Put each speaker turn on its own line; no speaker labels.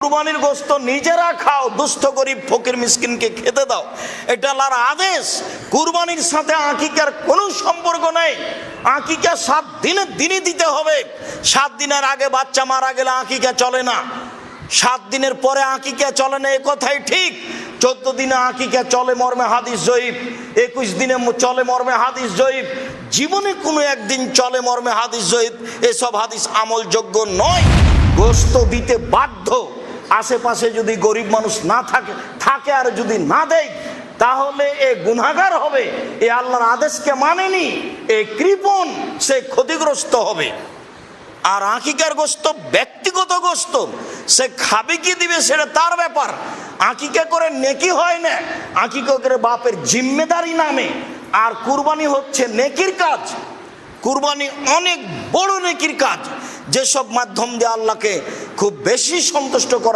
কুরবানির গোশত নিজেরা খাও, দুস্থ গরিব ফকির মিসকিনকে খেতে দাও, এটা আল্লাহর আদেশ। কুরবানির সাথে আকিকার কোনো সম্পর্ক নেই। আকিকা 7 দিনের দিনই দিতে হবে। 7 দিনের আগে বাচ্চা মারা গেলে আকিকা চলে না, 7 দিনের পরে আকিকা চলে না, এ কথাই ঠিক। 14 দিনে আকিকা চলে মর্মে হাদিস জয়ীফ, 21 দিনে চলে মর্মে হাদিস জয়ীফ, জীবনে কোনো একদিন চলে মর্মে হাদিস জয়ীফ। এসব হাদিস আমলযোগ্য নয়। গোশত দিতে বাধ্য। আশেপাশে যদি গরিব মানুষ না থাকে আর যদি না দেয়, তাহলে এ গুনাহগার হবে, এ আল্লাহর আদেশকে মানেনি, এ কৃপণ, সে ক্ষতিগ্রস্ত হবে। আর আকিকার গোশত ব্যক্তিগত গোশত, সে খাবে কি দিবে সেটা তার ব্যাপার। আকিকা করে নেকি হয় না, আকিকা করে বাপের জিম্মেদারি নামে। আর কুরবানি হচ্ছে নেকির কাজ। কুরবানি অনেক বড় নেকির কাজ, যেসব মাধ্যম দিয়ে আল্লাহকে খুব বেশি সন্তুষ্ট করা